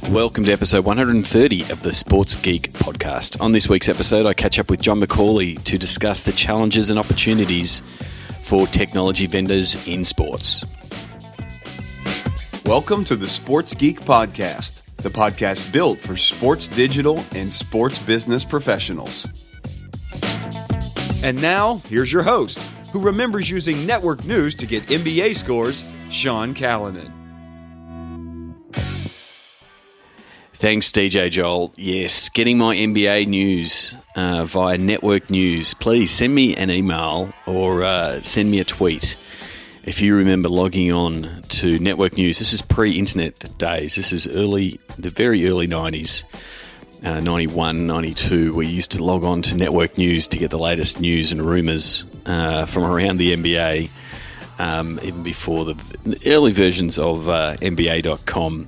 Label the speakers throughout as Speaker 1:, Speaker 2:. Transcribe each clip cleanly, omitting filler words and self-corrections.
Speaker 1: Welcome to episode 130 of the Sports Geek podcast. On this week's episode, I catch up with John McCauley to discuss the challenges and opportunities for technology vendors in sports.
Speaker 2: Welcome to the Sports Geek podcast, the podcast built for sports digital and sports business professionals. And now, here's your host, who remembers using network news to get NBA scores, Sean Callanan.
Speaker 1: Thanks, DJ Joel. Yes, getting my NBA news via network news. Please send me an email or send me a tweet if you remember logging on to network news. This is pre-internet days. This is the very early 90s, 91, 92. We used to log on to network news to get the latest news and rumours from around the NBA, even before the early versions of NBA.com.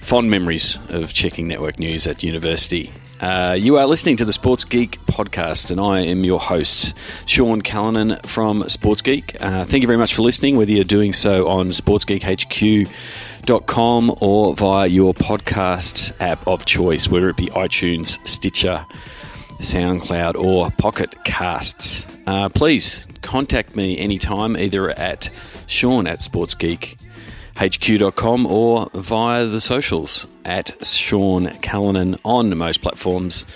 Speaker 1: Fond memories of checking network news at university. You are listening to the Sports Geek podcast, and I am your host, Sean Callanan from Sports Geek. Thank you very much for listening, whether you're doing so on sportsgeekhq.com or via your podcast app of choice, whether it be iTunes, Stitcher, SoundCloud, or Pocket Casts. Please contact me anytime, either at Sean@sportsgeekhq.com or via the socials at Sean Callanan on most platforms,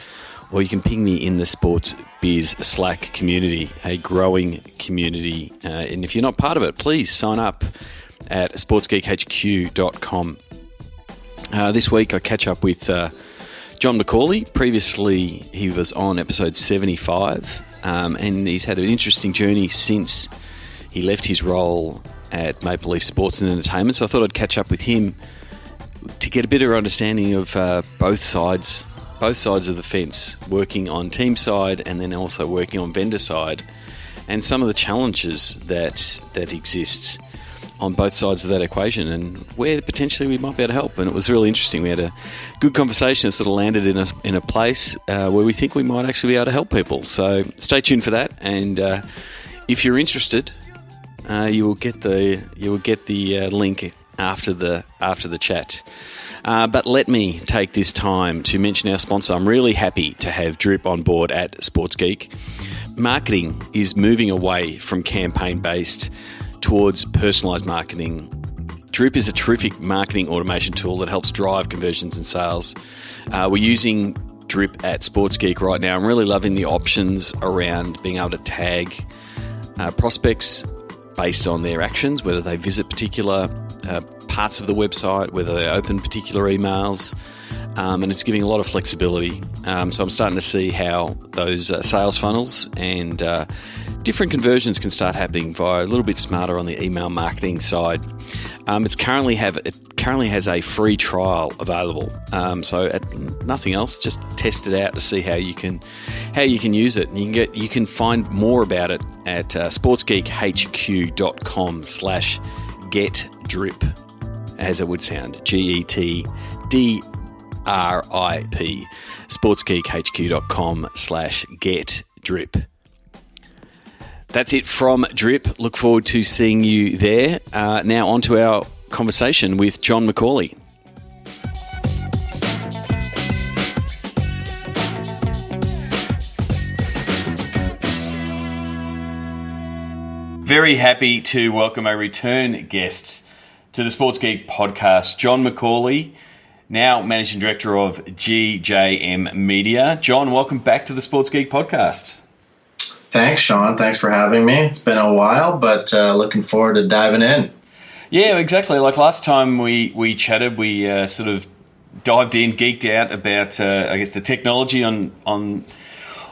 Speaker 1: or you can ping me in the Sports Biz Slack community, a growing community. And if you're not part of it, please sign up at sportsgeekhq.com. This week I catch up with John McCauley. Previously he was on episode 75, and he's had an interesting journey since he left his role at Maple Leaf Sports and Entertainment, so I thought I'd catch up with him to get a better understanding of both sides of the fence, working on team side and then also working on vendor side, and some of the challenges that exist on both sides of that equation, and where potentially we might be able to help. And it was really interesting. We had a good conversation that sort of landed in a place where we think we might actually be able to help people. So stay tuned for that, and if you're interested, you will get the link after the chat. But let me take this time to mention our sponsor. I'm really happy to have Drip on board at Sports Geek. Marketing is moving away from campaign-based towards personalised marketing. Drip is a terrific marketing automation tool that helps drive conversions and sales. We're using Drip at Sports Geek right now. I'm really loving the options around being able to tag prospects based on their actions, whether they visit particular parts of the website, whether they open particular emails, and it's giving a lot of flexibility. So I'm starting to see how those sales funnels and different conversions can start happening via a little bit smarter on the email marketing side. It currently has a free trial available. So at nothing else, just test it out to see how you can use it. And you can find more about it at sportsgeekhq.com/getdrip, as it would sound, GETDRIP. sportsgeekhq.com/getdrip. That's it from Drip. Look forward to seeing you there. Now on to our conversation with John McCauley. Very happy to welcome a return guest to the Sports Geek podcast, John McCauley, now Managing Director of GJM Media. John, welcome back to the Sports Geek podcast.
Speaker 3: Thanks, Sean. Thanks for having me. It's been a while, but looking forward to diving in.
Speaker 1: Yeah, exactly. Like last time we chatted, we sort of dived in, geeked out about, I guess, the technology on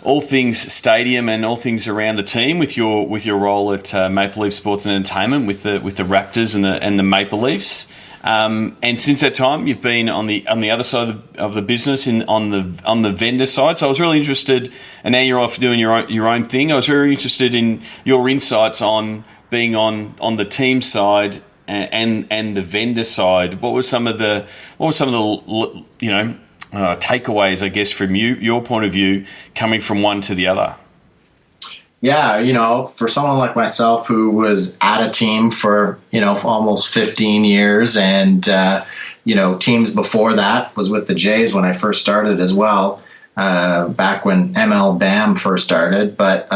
Speaker 1: all things stadium and all things around the team with your role at Maple Leaf Sports and Entertainment with the Raptors and the Maple Leafs. And since that time, you've been on the other side of the business, on the vendor side. So I was really interested, and now you're off doing your own thing. I was very interested in your insights on being on the team side and the vendor side. What were some of the takeaways, I guess, from your point of view, coming from one to the other?
Speaker 3: Yeah, for someone like myself who was at a team for, almost 15 years and teams before that. Was with the Jays when I first started as well, back when ML first started. But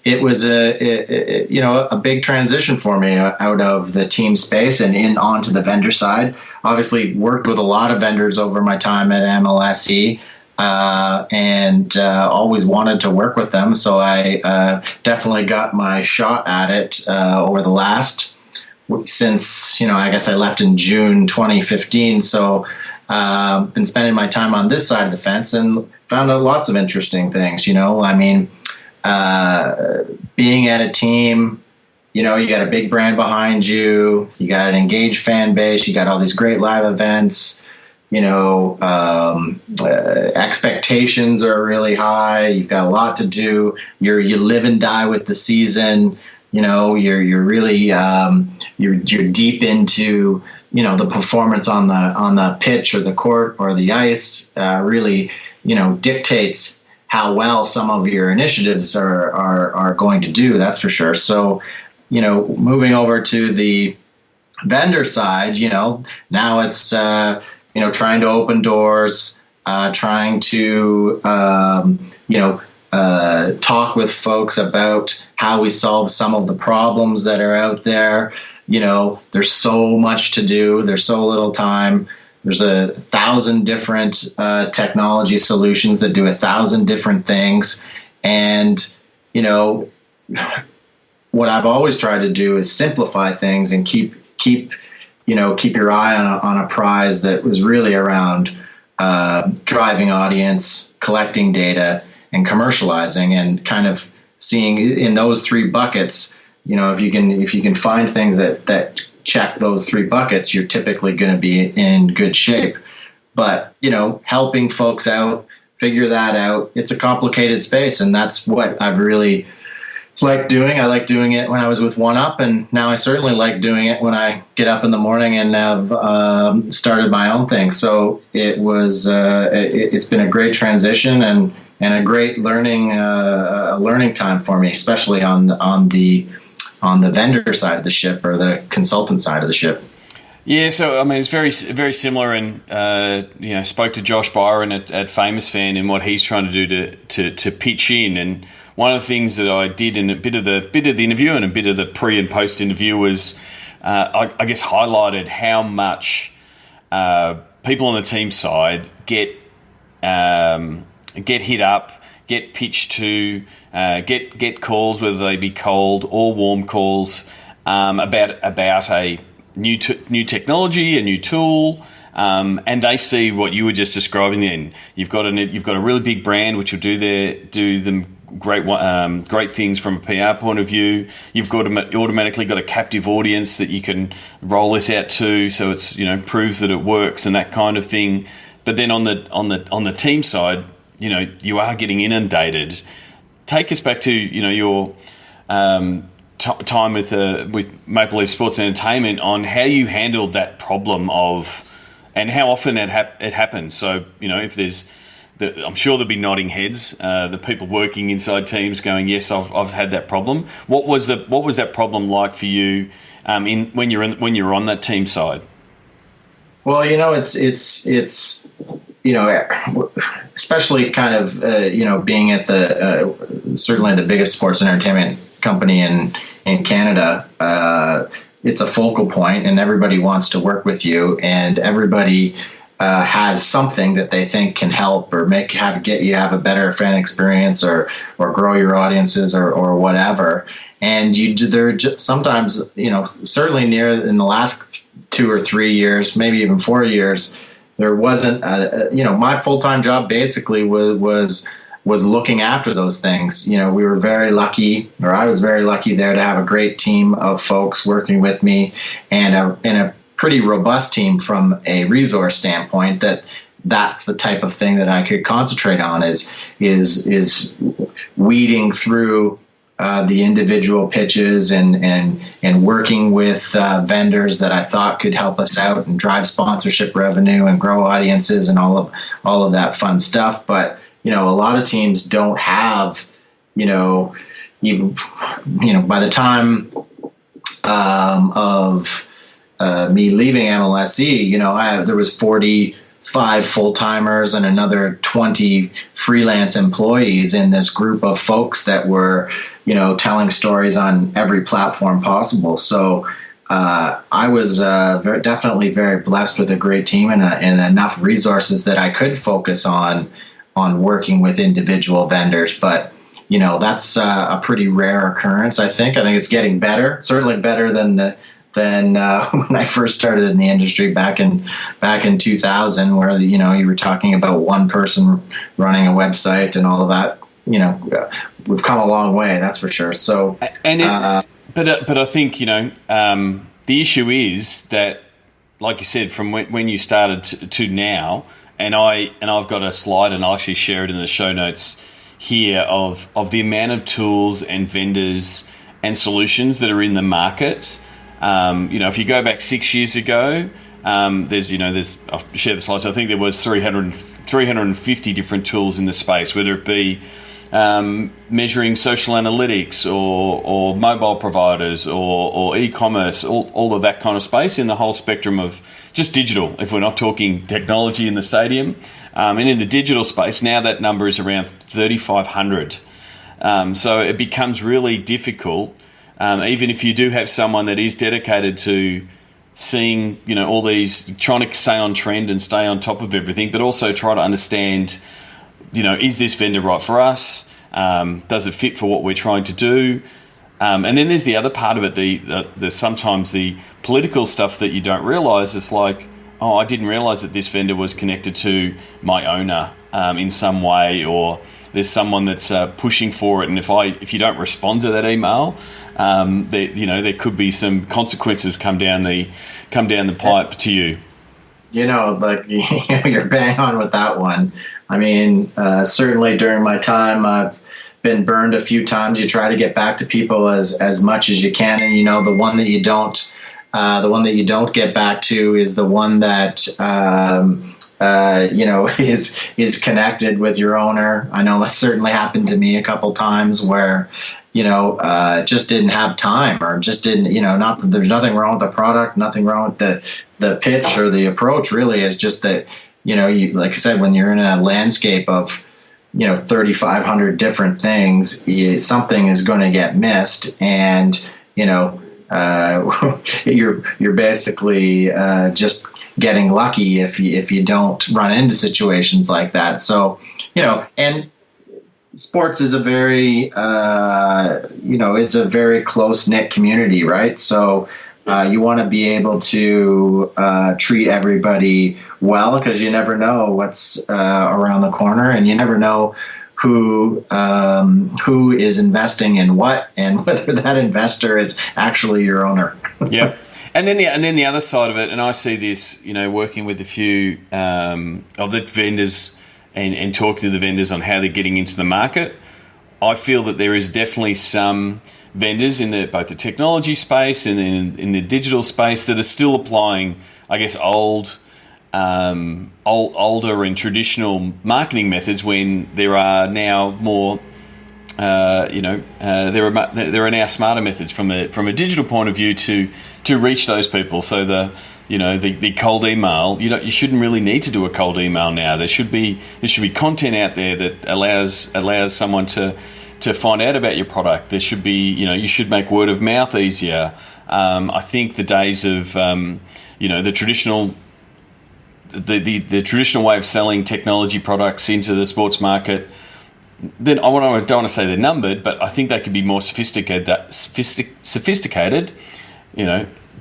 Speaker 3: it was a big transition for me out of the team space and onto the vendor side. Obviously, worked with a lot of vendors over my time at MLSE. And always wanted to work with them. So I definitely got my shot at it over the last, since, I guess I left in June 2015. So been spending my time on this side of the fence and found out lots of interesting things. Being at a team, you got a big brand behind you, you got an engaged fan base, you got all these great live events. Expectations are really high. You've got a lot to do. You live and die with the season. You're really you're deep into the performance on the pitch or the court or the ice. Really, dictates how well some of your initiatives are going to do. That's for sure. So, moving over to the vendor side, now it's trying to open doors, trying to, talk with folks about how we solve some of the problems that are out there. There's so much to do. There's so little time. There's 1,000 different technology solutions that do 1,000 different things. And, what I've always tried to do is simplify things and keep your eye on a prize that was really around driving audience, collecting data, and commercializing, and kind of seeing in those three buckets. If you can find things that check those three buckets, you're typically going to be in good shape. But helping folks out, figure that out. It's a complicated space, and that's what I've really like doing. I like doing it when I was with One Up, and now I certainly like doing it when I get up in the morning and have started my own thing. So it was it's been a great transition and a great learning time for me, especially on the vendor side of the ship or the consultant side of the ship.
Speaker 1: Yeah, so it's very very similar, and spoke to Josh Byron at Famous Fan and what he's trying to do to pitch in. And one of the things that I did in a bit of the interview and a bit of the pre and post interview was, I guess, highlighted how much people on the team side get hit up, get pitched to, get calls, whether they be cold or warm calls, about a new technology, a new tool. And they see what you were just describing. Then you've got a really big brand which will do them great things from a PR point of view. You've automatically got a captive audience that you can roll this out to, so it's proves that it works and that kind of thing. But then on the team side, you are getting inundated. Take us back to your time with Maple Leaf Sports and Entertainment on how you handled that problem and how often it happens. So if there's I'm sure there'll be nodding heads. The people working inside teams going, "Yes, I've had that problem." What was that problem like for you when you're on that team side?
Speaker 3: Well, it's especially kind of being at the certainly the biggest sports and entertainment company in Canada. It's a focal point, and everybody wants to work with you, and everybody has something that they think can help or get you have a better fan experience or grow your audiences or whatever. And sometimes, certainly in the last 2 or 3 years, maybe even 4 years, there wasn't, my full-time job basically was looking after those things. We were very lucky, or I was very lucky there to have a great team of folks working with me and a pretty robust team from a resource standpoint. That's the type of thing that I could concentrate on is weeding through the individual pitches and working with vendors that I thought could help us out and drive sponsorship revenue and grow audiences and all of that fun stuff. But a lot of teams don't have even by the time of me leaving MLSE, there was 45 full-timers and another 20 freelance employees in this group of folks that were, telling stories on every platform possible. So I was definitely very blessed with a great team and enough resources that I could focus on working with individual vendors. But that's a pretty rare occurrence. I think it's getting better, certainly better than when I first started in the industry back in 2000, where you were talking about one person running a website and all of that. We've come a long way, that's for sure. So,
Speaker 1: but I think the issue is that, like you said, from when you started to now, and I've got a slide, and I'll actually share it in the show notes here of the amount of tools and vendors and solutions that are in the market. If you go back 6 years ago, there's I'll share the slides. I think there was 350 different tools in the space, whether it be measuring social analytics or mobile providers or e-commerce, all of that kind of space in the whole spectrum of just digital, if we're not talking technology in the stadium. And in the digital space, now that number is around 3,500. So it becomes really difficult, even if you do have someone that is dedicated to seeing, all these, trying to stay on trend and stay on top of everything, but also try to understand, is this vendor right for us? Does it fit for what we're trying to do? And then there's the other part of it, the sometimes the political stuff that you don't realise. It's like, oh, I didn't realise that this vendor was connected to my owner in some way, or there's someone that's pushing for it. And if you don't respond to that email, there could be some consequences come down the pipe to you.
Speaker 3: You're bang on with that one. I mean, certainly during my time, I've been burned a few times. You try to get back to people as much as you can, and the one that you don't get back to is the one that is connected with your owner. I know that certainly happened to me a couple times where just didn't have time, or just didn't, not that there's nothing wrong with the product, nothing wrong with the pitch or the approach. Really, is just that you, like I said, when you're in a landscape of 3,500 different things, something is going to get missed, and you're basically just getting lucky if you don't run into situations like that. So and sports is a very it's a very close-knit community, right? So you want to be able to treat everybody well, because you never know what's around the corner, and you never know who is investing in what, and whether that investor is actually your owner.
Speaker 1: Yeah. And then the other side of it, and I see this, working with a few of the vendors and talking to the vendors on how they're getting into the market. I feel that there is definitely some vendors in both the technology space and in the digital space that are still applying, I guess, older and traditional marketing methods, when there are now more, there are now smarter methods from a digital point of view to reach those people. So the cold email, you shouldn't really need to do a cold email now. There should be content out there that allows someone to find out about your product. There should be, you should make word of mouth easier. I think the days of the traditional way of selling technology products into the sports market, then I don't want to say they're numbered, but I think they could be more sophisticated.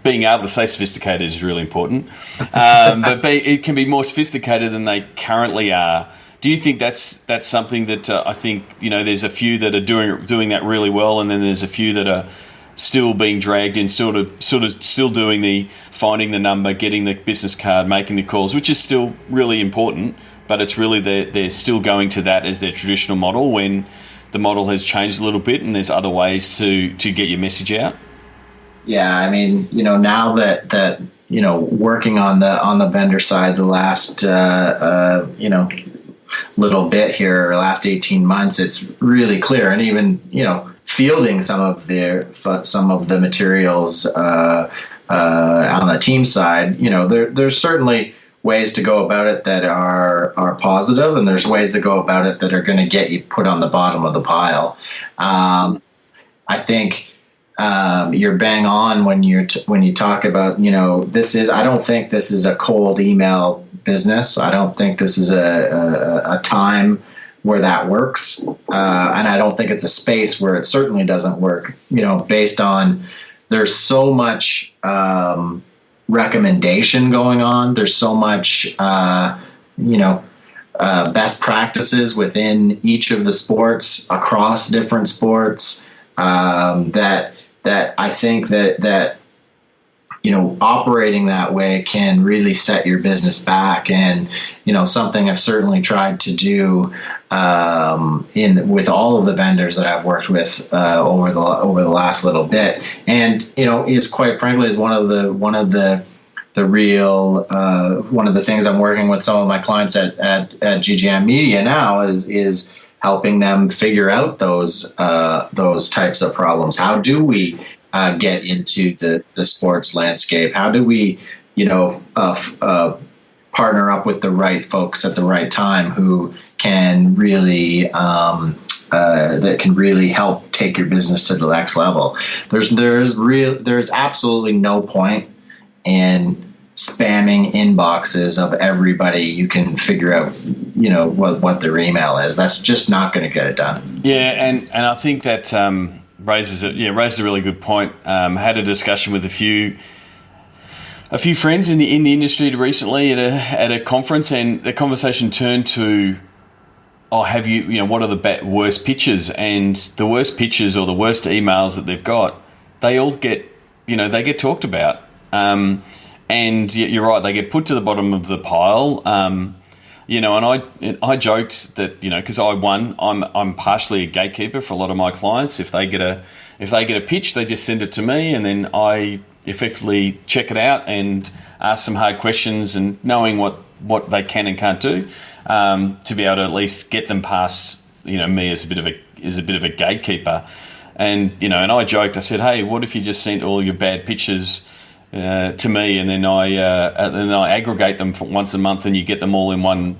Speaker 1: Being able to say sophisticated is really important, but it can be more sophisticated than they currently are. Do you think that's something that I think there's a few that are doing that really well, and then there's a few that are still being dragged in, sort of still doing the finding the number, getting the business card, making the calls, which is still really important, but it's really they're still going to that as their traditional model, when the model has changed a little bit and there's other ways to get your message out.
Speaker 3: Yeah, I mean, now that working on the vendor side the last little bit here, last 18 months, it's really clear, and even fielding some of the materials on the team side, there's certainly ways to go about it that are positive, and there's ways to go about it that are going to get you put on the bottom of the pile. I think you're bang on when you talk about, I don't think this is a cold email business. I don't think this is a time where that works. And I don't think it's a space where it certainly doesn't work, based on there's so much recommendation going on. There's so much, best practices within each of the sports across different sports, that I think that operating that way can really set your business back. And something I've certainly tried to do with all of the vendors that I've worked with over the last little bit, and is quite frankly is one of the things I'm working with some of my clients at GGM Media now is helping them figure out those types of problems. How do we get into the sports landscape? How do we, partner up with the right folks at the right time who can really that can really help take your business to the next level? There's absolutely no point in spamming inboxes of everybody you can figure out, what their email is. That's just not going to get it done.
Speaker 1: Yeah, and I think that raises a really good point. Had a discussion with a few friends in the industry recently at a conference, and the conversation turned to, have you, what are the worst pitches? And the worst pitches or the worst emails that they've got, they all get, they get talked about. And you're right, they get put to the bottom of the pile. And I joked that, because I'm partially a gatekeeper for a lot of my clients. If they get a pitch, they just send it to me, and then I effectively check it out and ask some hard questions, and knowing what they can and can't do, to be able to at least get them past, me as a bit of a gatekeeper. And and I joked, I said, hey, what if you just sent all your bad pitches to me, and then I aggregate them for once a month, and you get them all in one,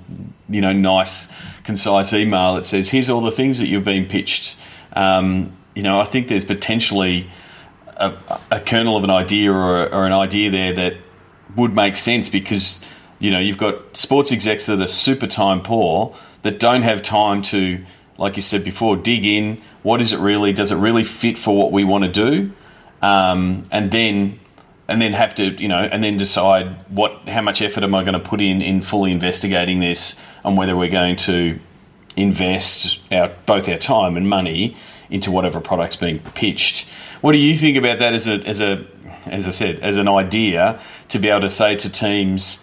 Speaker 1: nice, concise email that says, here's all the things that you've been pitched. I think there's potentially a kernel of an idea or an idea there that would make sense, because you've got sports execs that are super time poor, that don't have time to, like you said before, dig in. What is it really? Does it really fit for what we want to do? And then have to, and then decide how much effort am I going to put in fully investigating this, and whether we're going to invest both our time and money into whatever product's being pitched. What do you think about that as an idea, to be able to say to teams,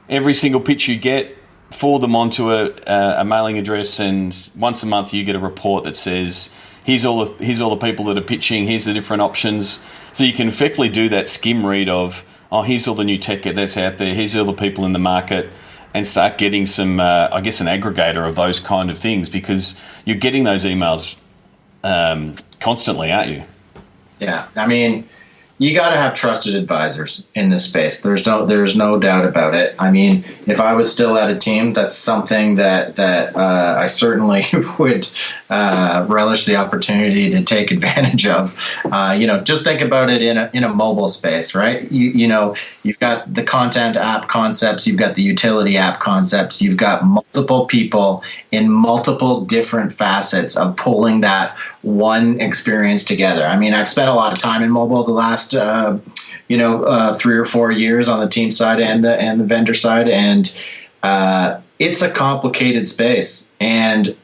Speaker 1: every single pitch you get, forward them onto a mailing address, and once a month you get a report that says, here's all the people that are pitching, here's the different options. So you can effectively do that skim read of, here's all the new tech that's out there, here's all the people in the market, and start getting some, an aggregator of those kind of things, because you're getting those emails constantly, aren't you?
Speaker 3: Yeah, I mean, you got to have trusted advisors in this space. There's no doubt about it. I mean, if I was still at a team, that's something that I certainly would relish the opportunity to take advantage of. Just think about it in a mobile space, right? You've got the content app concepts, you've got the utility app concepts, you've got multiple people in multiple different facets of pulling that one experience together. I mean, I've spent a lot of time in mobile the last 3 or 4 years on the team side and the vendor side, and it's a complicated space, and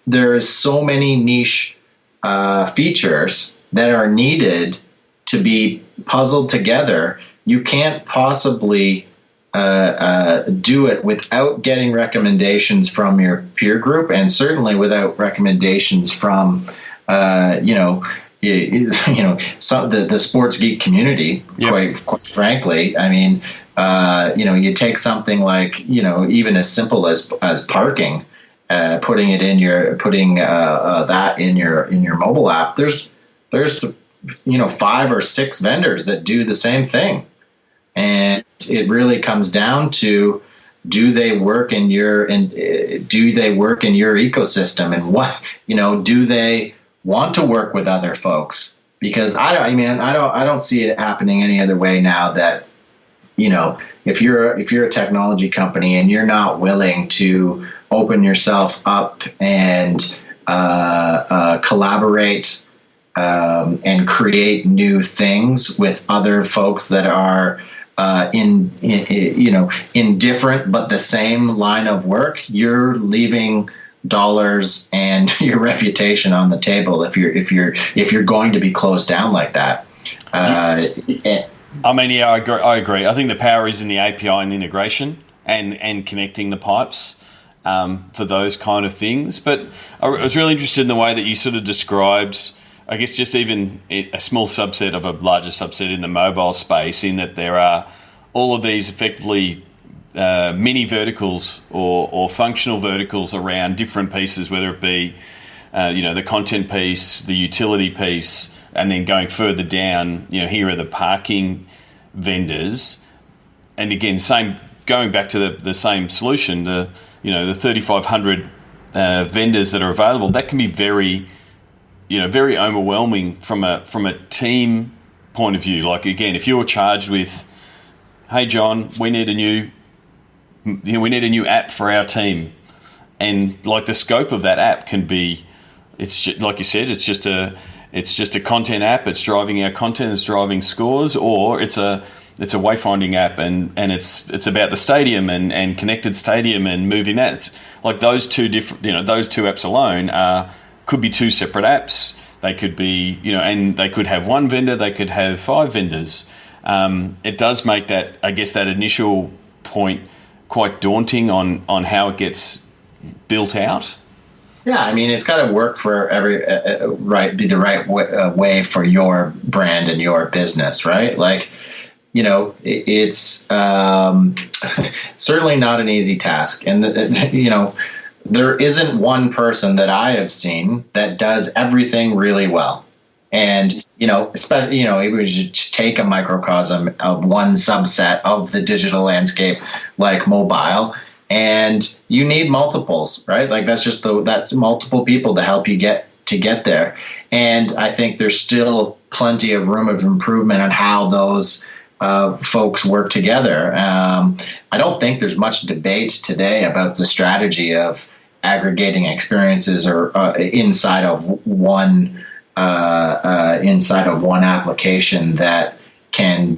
Speaker 3: there is so many niche features that are needed to be puzzled together. You can't possibly do it without getting recommendations from your peer group, and certainly without recommendations from the sports geek community. Yep. Quite frankly, I mean, you take something like even as simple as parking, putting that in your mobile app. There's 5 or 6 vendors that do the same thing. And it really comes down to, do they work in your ecosystem, and what, do they want to work with other folks? Because I don't see it happening any other way now that, if you're a technology company and you're not willing to open yourself up and collaborate and create new things with other folks that are in different but the same line of work, you're leaving dollars and your reputation on the table if you're going to be closed down like that.
Speaker 1: I agree. I think the power is in the API and the integration and connecting the pipes for those kind of things. But I was really interested in the way that you sort of described, I guess, just even a small subset of a larger subset in the mobile space, in that there are all of these effectively mini verticals or functional verticals around different pieces, whether it be the content piece, the utility piece, and then going further down, here are the parking vendors. And again, going back to the same solution, the 3,500 vendors that are available, that can be very overwhelming from a team point of view. Like, again, if you're charged with, hey John, we need a new app for our team, and like the scope of that app can be, it's just, like you said, it's just a content app. It's driving our content. It's driving scores, or it's a wayfinding app, and it's about the stadium and connected stadium and moving that. It's like those two different, those two apps alone could be 2 separate apps. They could be, and they could have 1 vendor. They could have 5 vendors. It does make that, I guess, that initial point quite daunting on how it gets built out.
Speaker 3: Yeah, I mean, it's got to work for be the right way for your brand and your business, right? Like, it's certainly not an easy task. And, there isn't one person that I have seen that does everything really well. And, especially, if we just take a microcosm of one subset of the digital landscape, like mobile, and you need multiples, right? Like, that's just that multiple people to help you get there. And I think there's still plenty of room of improvement on how those folks work together. I don't think there's much debate today about the strategy of aggregating experiences or inside of one application that can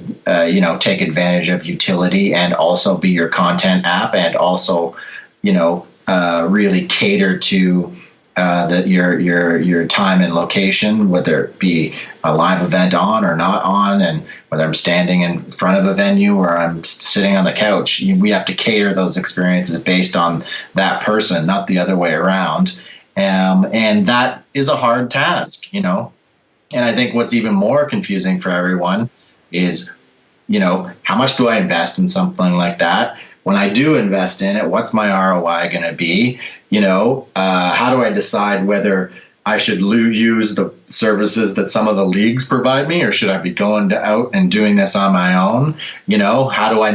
Speaker 3: take advantage of utility and also be your content app, and also really cater to your time and location, whether it be a live event on or not on, and whether I'm standing in front of a venue or I'm sitting on the couch. We have to cater those experiences based on that person, not the other way around. And that is a hard task, And I think what's even more confusing for everyone is, how much do I invest in something like that? When I do invest in it, what's my ROI going to be? How do I decide whether I should use the services that some of the leagues provide me, or should I be going out and doing this on my own? How do I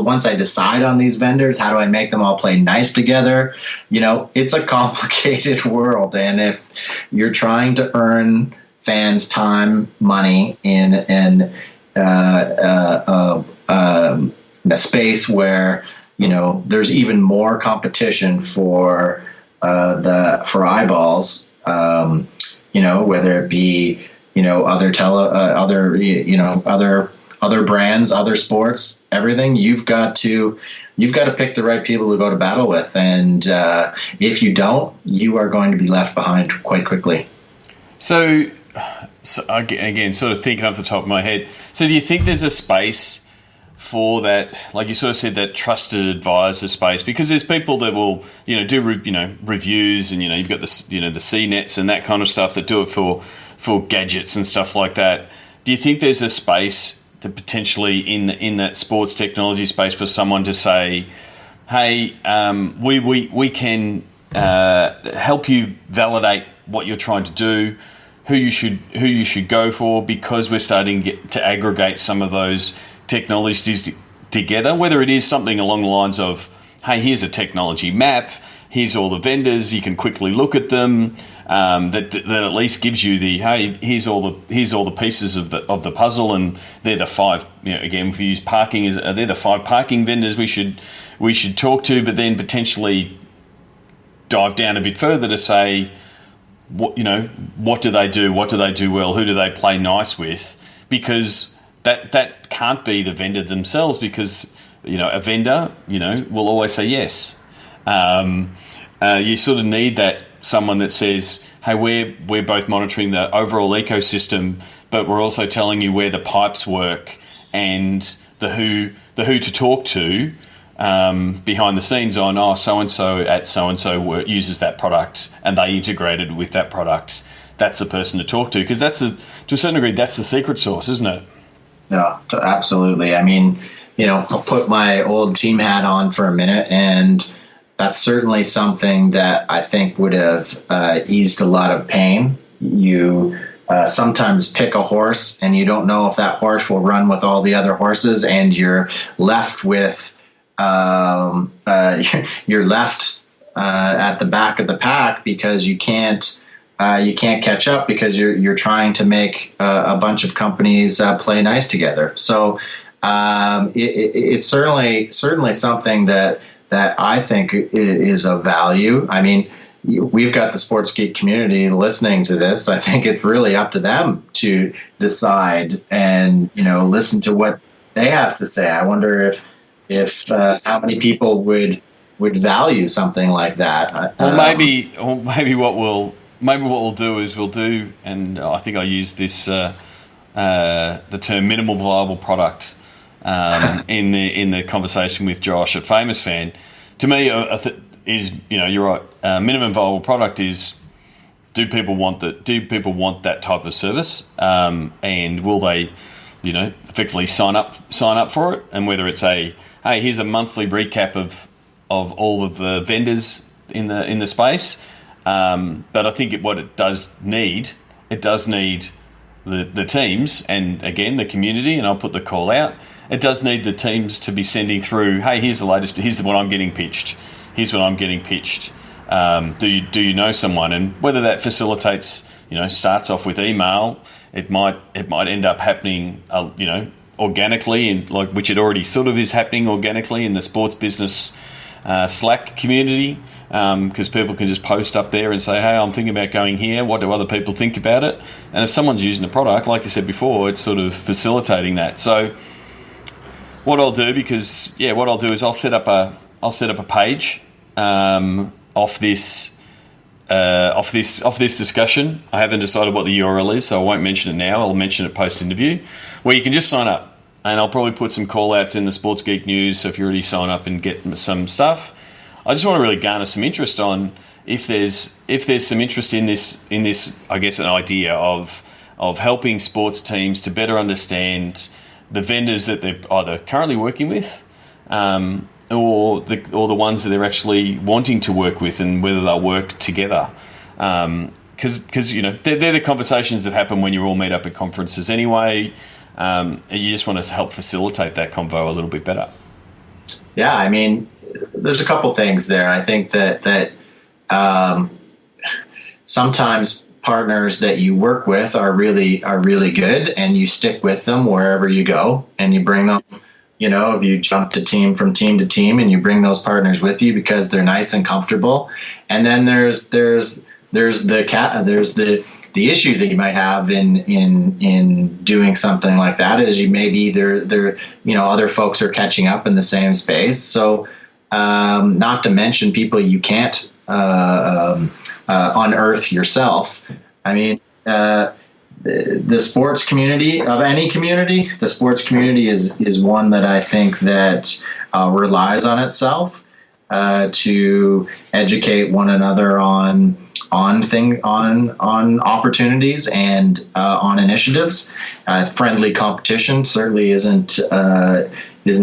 Speaker 3: once I decide on these vendors, how do I make them all play nice together? It's a complicated world. And if you're trying to earn fans' time, money in a space where there's even more competition for eyeballs, whether it be other brands, other sports, everything, you've got to pick the right people to go to battle with, and if you don't, you are going to be left behind quite quickly.
Speaker 1: So again, sort of thinking off the top of my head, so do you think there's a space for that, like you sort of said, that trusted advisor space? Because there's people that will, do reviews, and you've got this, the CNETs and that kind of stuff that do it for gadgets and stuff like that. Do you think there's a space to potentially in that sports technology space for someone to say, hey, we can help you validate what you're trying to do. who you should go for, because we're starting to aggregate some of those technologies together, whether it is something along the lines of, hey, here's a technology map, here's all the vendors, you can quickly look at them, that at least gives you the, hey, here's all the pieces of the puzzle, and they're the five, again, if you use parking, they're the five parking vendors we should talk to, but then potentially dive down a bit further to say, what do they do? What do they do well? Who do they play nice with? Because that can't be the vendor themselves, because a vendor will always say yes. You sort of need that someone that says, hey, we're both monitoring the overall ecosystem, but we're also telling you where the pipes work and the who to talk to behind the scenes on, so-and-so at so-and-so uses that product and they integrated with that product. That's the person to talk to, because to a certain degree, that's the secret sauce, isn't it?
Speaker 3: Yeah, absolutely. I mean, I'll put my old team hat on for a minute, and that's certainly something that I think would have eased a lot of pain. You sometimes pick a horse and you don't know if that horse will run with all the other horses, and you're left with you're left at the back of the pack because you can't catch up, because you're trying to make a bunch of companies play nice together. So it's certainly something that I think is of value. I mean, we've got the Sports Geek community listening to this. I think it's really up to them to decide and listen to what they have to say. I wonder if how many people would value something like that.
Speaker 1: Maybe what we'll do is and I think I used this the term minimal viable product in the conversation with Josh at Famous Fan. To me, you're right. Minimum viable product is, do people want that type of service, and will they effectively sign up for it? And whether it's hey, here's a monthly recap of all of the vendors in the space. But I think what it does need the teams, and again the community, and I'll put the call out. It does need the teams to be sending through, hey, here's the latest, here's what I'm getting pitched. Here's what I'm getting pitched. Do you know someone? And whether that facilitates, starts off with email, it might end up happening, organically, and which it already sort of is happening organically in the sports business Slack community, because people can just post up there and say, hey, I'm thinking about going here. What do other people think about it? And if someone's using the product, like you said before, it's sort of facilitating that. So what I'll do is I'll set up a page off this discussion. I haven't decided what the URL is, so I won't mention it now. I'll mention it post-interview, where you can just sign up. And I'll probably put some call-outs in the Sports Geek News, so if you already sign up and get some stuff. I just want to really garner some interest on if there's some interest in this, I guess, an idea of helping sports teams to better understand the vendors that they're either currently working with, or the ones that they're actually wanting to work with, and whether they'll work together. Because they're the conversations that happen when you all meet up at conferences anyway. You just want to help facilitate that convo a little bit better.
Speaker 3: Yeah, I mean, there's a couple things there. I think that sometimes partners that you work with are really good, and you stick with them wherever you go, and you bring them. If you jump from team to team, and you bring those partners with you because they're nice and comfortable. And then there's the issue that you might have in doing something like that is other folks are catching up in the same space. So not to mention people you can't unearth yourself. I mean, the sports community of any community, the sports community is one that I think that relies on itself to educate one another on opportunities and on initiatives. Friendly competition certainly isn't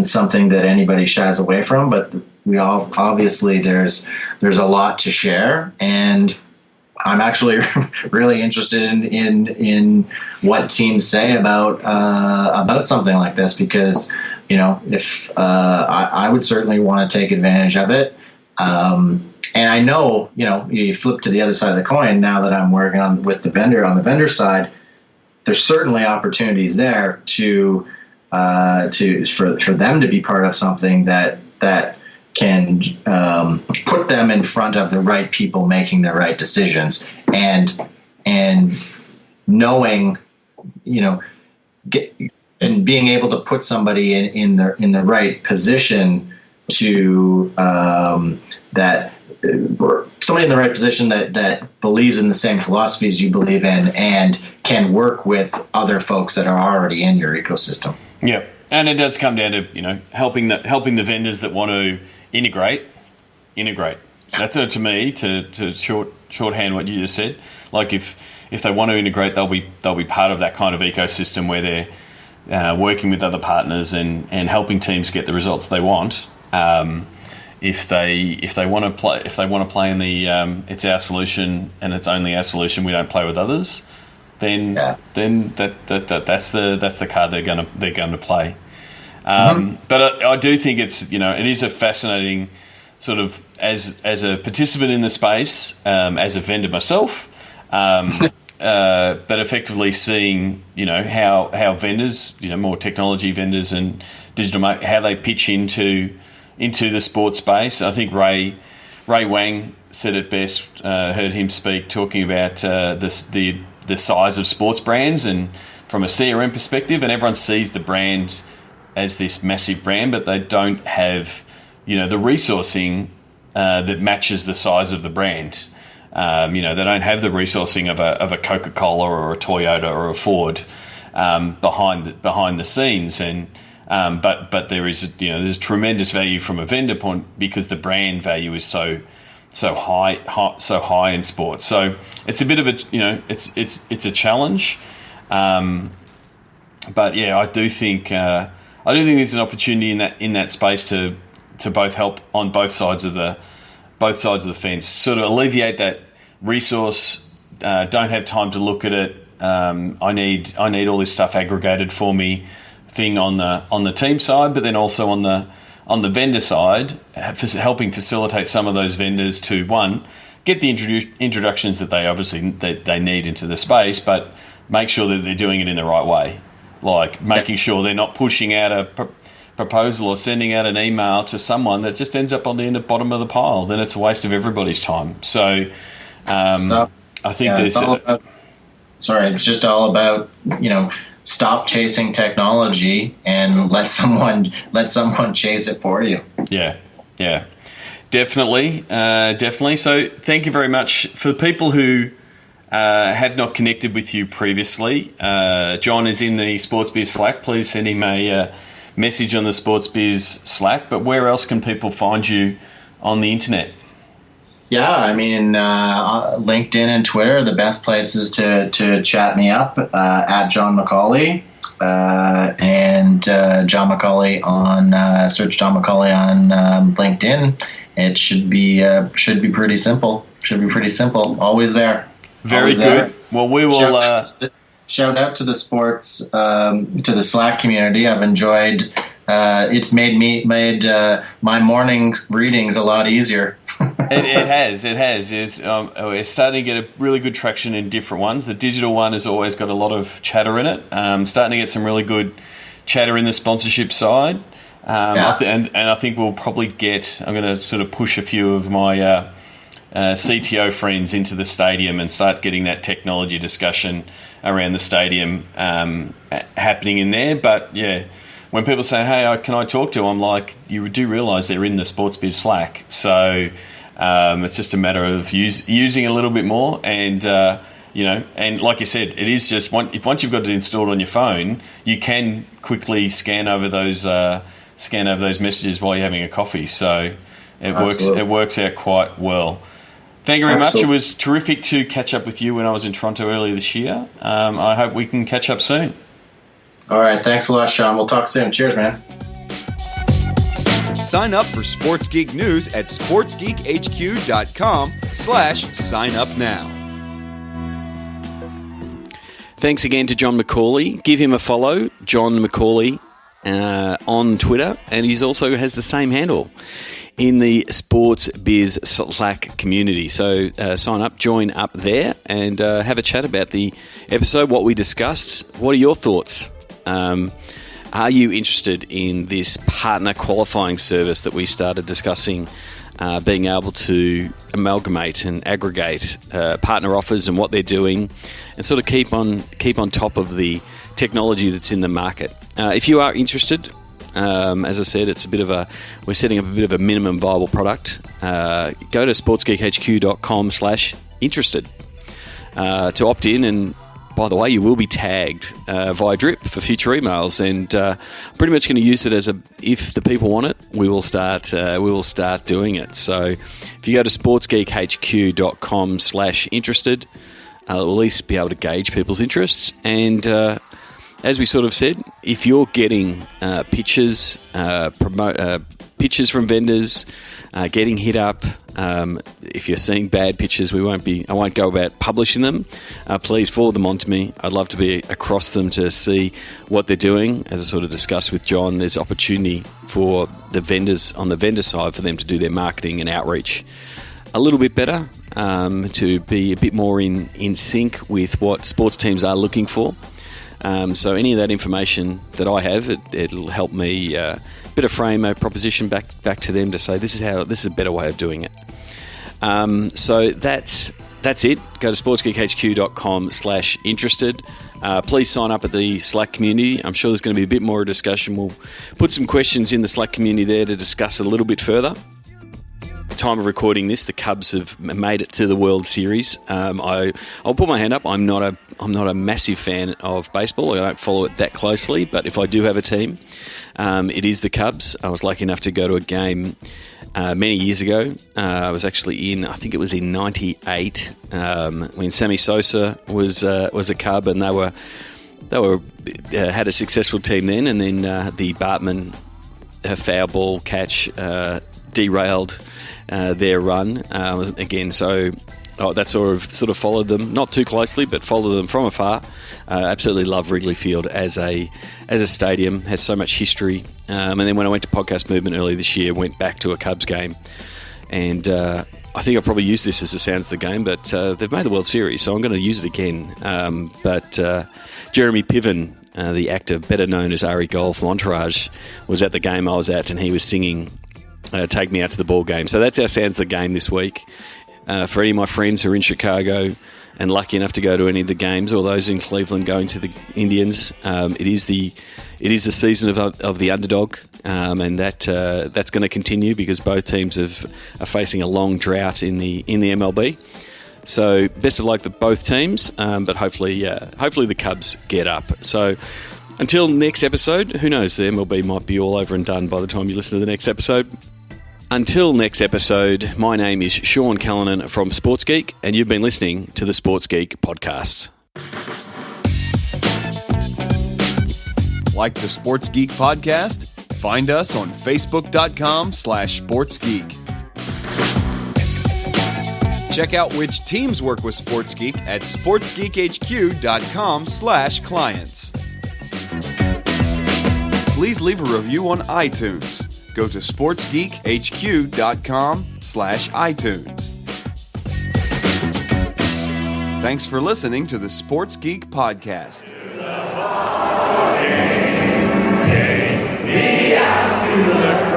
Speaker 3: something that anybody shies away from, but we all obviously there's a lot to share, and I'm actually really interested in what teams say about something like this, because if I would certainly want to take advantage of it. And I know, you flip to the other side of the coin. Now that I'm working with the vendor on the vendor side, there's certainly opportunities there for them to be part of something that can put them in front of the right people making the right decisions, and knowing, and being able to put somebody in the right position to somebody in the right position that believes in the same philosophies you believe in and can work with other folks that are already in your ecosystem.
Speaker 1: Yeah, and it does come down to helping the vendors that want to integrate. That's to me to shorthand what you just said. Like if they want to integrate, they'll be part of that kind of ecosystem where they're working with other partners and helping teams get the results they want. If they want to play in the it's our solution and it's only our solution, we don't play with others, then that's the card they're going to play. But I do think it's it is a fascinating sort of as a participant in the space, as a vendor myself, but effectively seeing how vendors, more technology vendors and digital how they pitch into the sports space. I think Ray Wang said it best. Heard him speak talking about the size of sports brands and from a CRM perspective, and everyone sees the brand as this massive brand, but they don't have the resourcing that matches the size of the brand. They don't have the resourcing of a Coca-Cola or a Toyota or a Ford behind the scenes, and but there is there's tremendous value from a vendor point because the brand value is so high in sports. So it's a bit of a it's a challenge, but yeah, I do think there's an opportunity in that space to both help on both sides of the fence, sort of alleviate that resource. Don't have time to look at it. I need all this stuff aggregated for me thing on the team side, but then also on the vendor side, helping facilitate some of those vendors to get the introductions that they need into the space, but make sure that they're doing it in the right way, like making sure they're not pushing out a proposal or sending out an email to someone that just ends up on the bottom of the pile. Then it's a waste of everybody's time. So I think there's
Speaker 3: it's just all about stop chasing technology and let someone chase it for you.
Speaker 1: Yeah, definitely. So thank you very much. For the people who have not connected with you previously, John is in the Sports Biz Slack. Please send him a message on the Sports Biz Slack. But where else can people find you on the internet?
Speaker 3: Yeah, I mean, LinkedIn and Twitter are the best places to chat me up, at John McCauley, and John McCauley on search John McCauley on LinkedIn. It should be pretty simple. Always there.
Speaker 1: Very good. Well, we will
Speaker 3: shout out to the sports to the Slack community. I've enjoyed. It's made my morning readings a lot easier.
Speaker 1: It has. We're starting to get a really good traction in different ones. The digital one has always got a lot of chatter in it. Starting to get some really good chatter in the sponsorship side. I think we'll probably I'm going to sort of push a few of my CTO friends into the stadium and start getting that technology discussion around the stadium happening in there. But yeah, when people say, hey, can I talk to them? I'm like, you do realise they're in the Sports Biz Slack. So it's just a matter of using a little bit more. And, and like you said, it is just once you've got it installed on your phone, you can quickly scan over those messages while you're having a coffee. So it works out quite well. Thank you very much. It was terrific to catch up with you when I was in Toronto earlier this year. I hope we can catch up soon.
Speaker 3: All right. Thanks a lot, Sean. We'll talk soon. Cheers, man.
Speaker 2: Sign up for Sports Geek News at sportsgeekhq.com/sign up now.
Speaker 1: Thanks again to John McCauley. Give him a follow, John McCauley, on Twitter, and he also has the same handle in the Sports Biz Slack community. So sign up, join up there, and have a chat about the episode, what we discussed. What are your thoughts? Are you interested in this partner qualifying service that we started discussing, being able to amalgamate and aggregate partner offers and what they're doing, and sort of keep on top of the technology that's in the market? If you are interested, as I said, we're setting up a bit of a minimum viable product. Go to sportsgeekhq.com/interested to opt in, and by the way, you will be tagged via Drip for future emails, and pretty much going to use it as if the people want it, we will start doing it. So if you go to sportsgeekhq.com/interested, we'll at least be able to gauge people's interests. And as we sort of said, if you're getting pitches from vendors, getting hit up, if you're seeing bad pitches, I won't go about publishing them. Please forward them on to me. I'd love to be across them to see what they're doing. As I sort of discussed with John, there's opportunity for the vendors on the vendor side for them to do their marketing and outreach a little bit better, to be a bit more in sync with what sports teams are looking for. So any of that information that I have, it'll help me bit of frame a proposition back to them to say this is a better way of doing it. So that's it. Go to sportsgeekhq.com/interested. Please sign up at the Slack community. I'm sure there's going to be a bit more discussion. We'll put some questions in the Slack community there to discuss a little bit further. Time of recording this, the Cubs have made it to the World Series. I'll put my hand up. I'm not a massive fan of baseball. I don't follow it that closely, but if I do have a team, it is the Cubs. I was lucky enough to go to a game many years ago. I was actually I think it was in '98, when Sammy Sosa was a Cub, and they were had a successful team then, and then the Bartman foul ball catch derailed their run again. So that sort of followed them, not too closely, but followed them from afar. Absolutely love Wrigley Field as a stadium, has so much history. And then when I went to Podcast Movement earlier this year, went back to a Cubs game, and I think I'll probably use this as the sounds of the game, but they've made the World Series, so I'm going to use it again. But Jeremy Piven, the actor better known as Ari Gold from Entourage, was at the game I was at, and he was singing Take Me Out to the Ball Game. So that's our sounds of the game this week. For any of my friends who are in Chicago and lucky enough to go to any of the games, or those in Cleveland going to the Indians, it is the season of the underdog, and that's going to continue because both teams are facing a long drought in the MLB. So best of luck to both teams, but hopefully the Cubs get up. So until next episode, who knows, the MLB might be all over and done by the time you listen to the next episode. Until next episode, my name is Sean Callanan from Sports Geek, and you've been listening to the Sports Geek podcast.
Speaker 2: Like the Sports Geek podcast? Find us on facebook.com/sportsgeek. Check out which teams work with Sports Geek at sportsgeekhq.com/clients. Please leave a review on iTunes. Go to sportsgeekhq.com/iTunes. Thanks for listening to the Sports Geek podcast.
Speaker 4: Take me out to the